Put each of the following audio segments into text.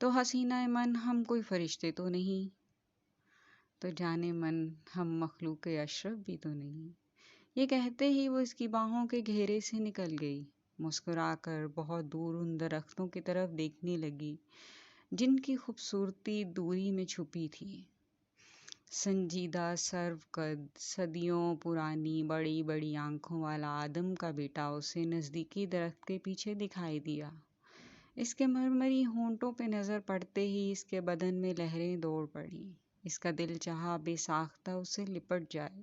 تو حسینہ من ہم کوئی فرشتے تو نہیں، تو جانے من ہم مخلوق اشرف بھی تو نہیں۔ یہ کہتے ہی وہ اس کی باہوں کے گھیرے سے نکل گئی، مسکرا کر بہت دور ان درختوں کی طرف دیکھنے لگی جن کی خوبصورتی دوری میں چھپی تھی۔ سنجیدہ سرو قد، صدیوں پرانی بڑی بڑی آنکھوں والا آدم کا بیٹا اسے نزدیکی درخت کے پیچھے دکھائی دیا۔ اس کے مرمری ہونٹوں پہ نظر پڑتے ہی اس کے بدن میں لہریں دوڑ پڑیں۔ اس کا دل چاہا بے ساختہ اسے لپٹ جائے،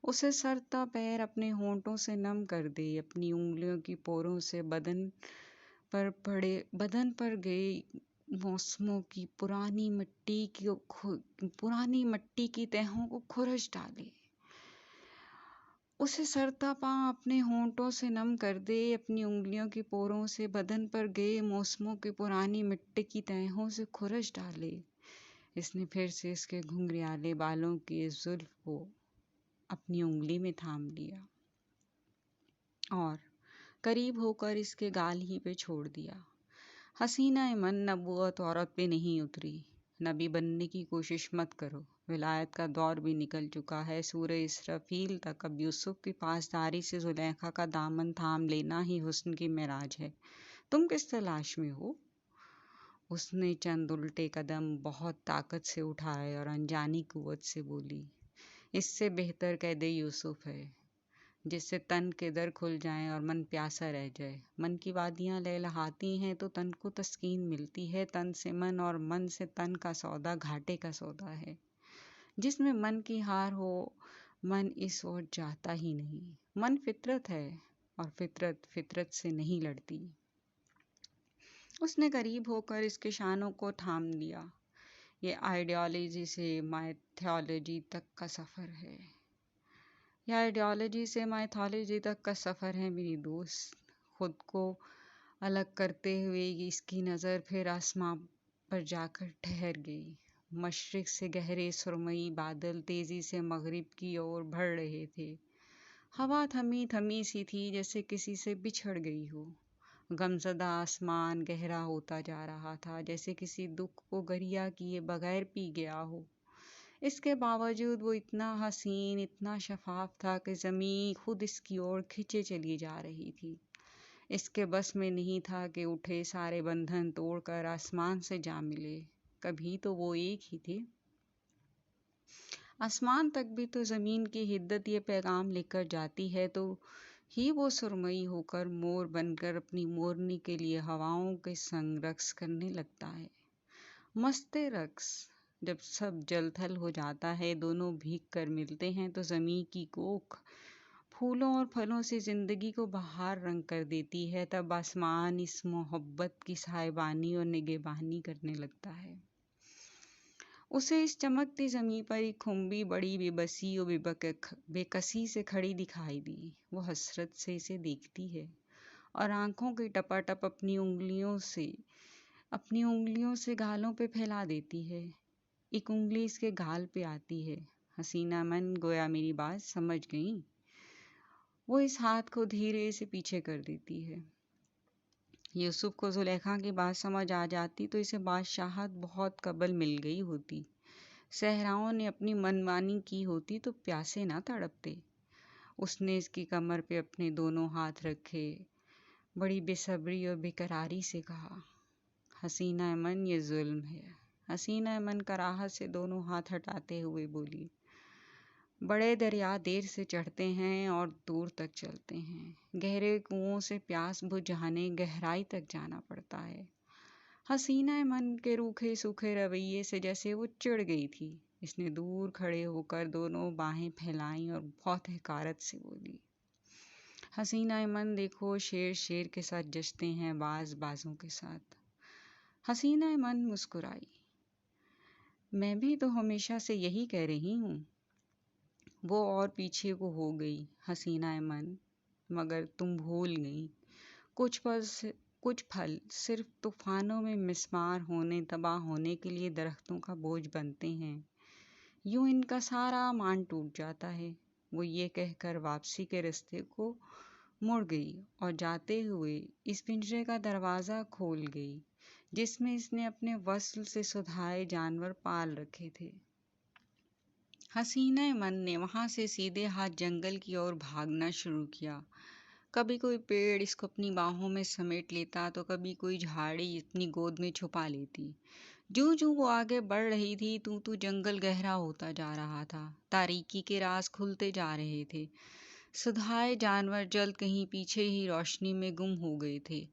اسے سر تا پیر اپنے ہونٹوں سے نم کر دے، اپنی انگلیوں کی پوروں سے بدن پر گئی موسموں کی پرانی مٹی کی تہوں کو کھرچ ڈالے۔ اسے سرتا پاں اپنے ہونٹوں سے نم کر دے، اپنی انگلیوں کی پوروں سے بدن پر گئے موسموں کی پرانی مٹی کی تہوں سے کھرچ ڈالے۔ اس نے پھر سے اس کے گھنگریالے بالوں کی اس زلف کو اپنی انگلی میں تھام لیا اور قریب ہو کر اس کے گال ہی پہ چھوڑ دیا۔ حسینہ من، نبوت عورت پہ نہیں اتری، نبی بننے کی کوشش مت کرو، ولایت کا دور بھی نکل چکا ہے، سورہ اسرافیل تک، اب یوسف کی پاسداری سے زلیخا کا دامن تھام لینا ہی حسن کی معراج ہے، تم کس تلاش میں ہو؟ اس نے چند الٹے قدم بہت طاقت سے اٹھائے اور انجانی قوت سے بولی، اس سے بہتر قید یوسف ہے جس سے تن کے در کھل جائیں اور من پیاسا رہ جائے۔ من کی وادیاں لہلہاتی ہیں تو تن کو تسکین ملتی ہے، تن سے من اور من سے تن کا سودا گھاٹے کا سودا ہے۔ جس میں من کی ہار ہو، من اس اور جاتا ہی نہیں۔ من فطرت ہے اور فطرت سے نہیں لڑتی۔ اس نے قریب ہو کر اس کے شانوں کو تھام لیا۔ یہ آئیڈیالوجی سے مائتھولوجی تک کا سفر ہے، میری دوست۔ خود کو الگ کرتے ہوئے اس کی نظر پھر آسماں پر جا کر ٹھہر گئی۔ مشرق سے گہرے سرمئی بادل تیزی سے مغرب کی اور بڑھ رہے تھے۔ ہوا تھمی تھمی سی تھی، جیسے کسی سے بچھڑ گئی ہو۔ غمزدہ آسمان گہرا ہوتا جا رہا تھا، جیسے کسی دکھ کو گریا کیے بغیر پی گیا ہو۔ اس کے باوجود وہ اتنا حسین، اتنا شفاف تھا کہ زمین خود اس کی اور کھنچے چلی جا رہی تھی۔ اس کے بس میں نہیں تھا کہ اٹھے سارے بندھن توڑ کر آسمان سے جا ملے۔ کبھی تو وہ ایک ہی تھے۔ آسمان تک بھی تو زمین کی حدت یہ پیغام لے کر جاتی ہے، تو ہی وہ سرمئی ہو کر مور بن کر اپنی مورنی کے لیے ہواؤں کے سنگ رقص کرنے لگتا ہے۔ مست رقص۔ جب سب جل تھل ہو جاتا ہے، دونوں بھیگ کر ملتے ہیں تو زمیں کی کوکھ پھولوں اور پھلوں سے زندگی کو بہار رنگ کر دیتی ہے، تب آسمان اس محبت کی سائبانی اور نگہبانی کرنے لگتا ہے۔ اسے اس چمکتی زمیں پر ایک خنبی بڑی بے بسی اور بے کسی سے کھڑی دکھائی دی۔ وہ حسرت سے اسے دیکھتی ہے اور آنکھوں کی ٹپاٹپ اپنی انگلیوں سے گالوں پہ پھیلا دیتی ہے۔ ایک انگلی اس کے گال پہ آتی ہے۔ حسینہ من گویا میری بات سمجھ گئی، وہ اس ہاتھ کو دھیرے سے پیچھے کر دیتی ہے۔ یوسف کو زلیخا کی بات سمجھ آ جاتی تو اسے بادشاہت بہت قبل مل گئی ہوتی، صحراؤں نے اپنی منمانی کی ہوتی تو پیاسے نہ تڑپتے۔ اس نے اس کی کمر پہ اپنے دونوں ہاتھ رکھے، بڑی بے صبری اور بے قراری سے کہا، حسینہ من یہ ظلم ہے۔ حسینہ من کراہت سے دونوں ہاتھ ہٹاتے ہوئے بولی، بڑے دریا دیر سے چڑھتے ہیں اور دور تک چلتے ہیں، گہرے کنووں سے پیاس بجھانے گہرائی تک جانا پڑتا ہے۔ حسینہ من کے روکھے سوکھے رویے سے جیسے وہ چڑ گئی تھی، اس نے دور کھڑے ہو کر دونوں باہیں پھیلائیں اور بہت حقارت سے بولی، حسینہ من دیکھو، شیر شیر کے ساتھ جچتے ہیں، باز بازوں کے ساتھ۔ حسینہ من مسکرائی، میں بھی تو ہمیشہ سے یہی کہہ رہی ہوں۔ وہ اور پیچھے کو ہو گئی۔ حسینہ من، مگر تم بھول گئی، کچھ پھل صرف طوفانوں میں مسمار ہونے، تباہ ہونے کے لیے درختوں کا بوجھ بنتے ہیں، یوں ان کا سارا مان ٹوٹ جاتا ہے۔ وہ یہ کہہ کر واپسی کے رستے کو مڑ گئی اور جاتے ہوئے اس پنجرے کا دروازہ کھول گئی جس میں اس نے اپنے وصل سے سدھائے جانور پال رکھے تھے۔ حسینہ من نے وہاں سے سیدھے ہاتھ جنگل کی اور بھاگنا شروع کیا۔ کبھی کوئی پیڑ اس کو اپنی باہوں میں سمیٹ لیتا تو کبھی کوئی جھاڑی اپنی گود میں چھپا لیتی۔ جوں جوں وہ آگے بڑھ رہی تھی تو جنگل گہرا ہوتا جا رہا تھا، تاریکی کے راز کھلتے جا رہے تھے۔ سدھائے جانور جلد کہیں پیچھے ہی روشنی میں گم ہو گئے تھے۔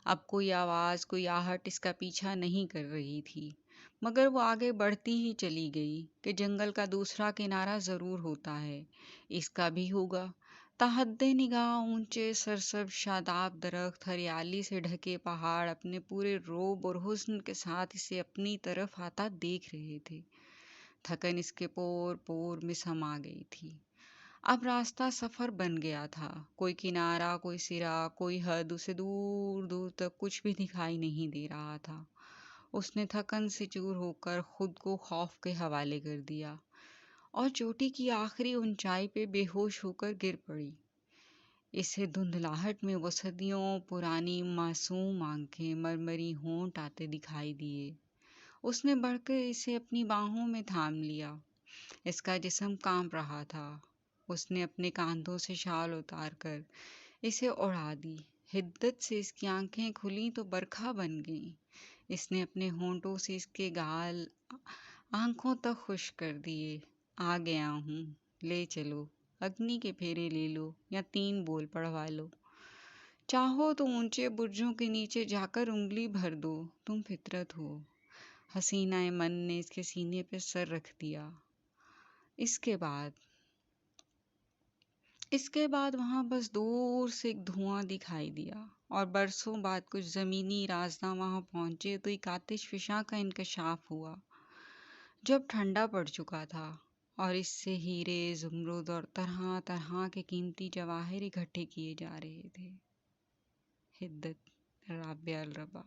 اب کوئی آواز، کوئی آہٹ اس کا پیچھا نہیں کر رہی تھی، مگر وہ آگے بڑھتی ہی چلی گئی کہ جنگل کا دوسرا کنارہ ضرور ہوتا ہے، اس کا بھی ہوگا۔ تحد نگاہ اونچے سرسبز شاداب درخت، ہریالی سے ڈھکے پہاڑ اپنے پورے رعب اور حسن کے ساتھ اسے اپنی طرف آتا دیکھ رہے تھے۔ تھکن اس کے پور پور میں سما گئی تھی۔ اب راستہ سفر بن گیا تھا، کوئی کنارہ، کوئی سرا، کوئی حد، اسے دور دور تک کچھ بھی دکھائی نہیں دے رہا تھا۔ اس نے تھکن سے چور ہو کر خود کو خوف کے حوالے کر دیا اور چوٹی کی آخری اونچائی پہ بے ہوش ہو کر گر پڑی۔ اسے دھندلاہٹ میں وہ صدیوں پرانی معصوم آنکھیں، مرمری ہونٹ آتے دکھائی دیے۔ اس نے بڑھ کر اسے اپنی باہوں میں تھام لیا۔ اس کا جسم کانپ رہا تھا۔ اس نے اپنے کاندھوں سے شال اتار کر اسے اڑا دی۔ حدت سے اس کی آنکھیں کھلیں تو برکھا بن گئیں۔ اس نے اپنے ہونٹوں سے اس کے گال آنکھوں تک خشک کر دیے۔ آ گیا ہوں، لے چلو، اگنی کے پھیرے لے لو یا 3 بول پڑھوا لو۔ چاہو تو اونچے برجوں کے نیچے جا کر انگلی بھر دو، تم فطرت ہو۔ حسینہ من نے اس کے سینے پہ سر رکھ دیا۔ اس کے بعد وہاں بس دور سے ایک دھواں دکھائی دیا، اور برسوں بعد کچھ زمینی رازداں وہاں پہنچے تو ایک آتش فشاں کا انکشاف ہوا جو اب ٹھنڈا پڑ چکا تھا، اور اس سے ہیرے، زمرد اور طرح طرح کے قیمتی جواہر اکٹھے کیے جا رہے تھے۔ حدت، رابعہ الربا۔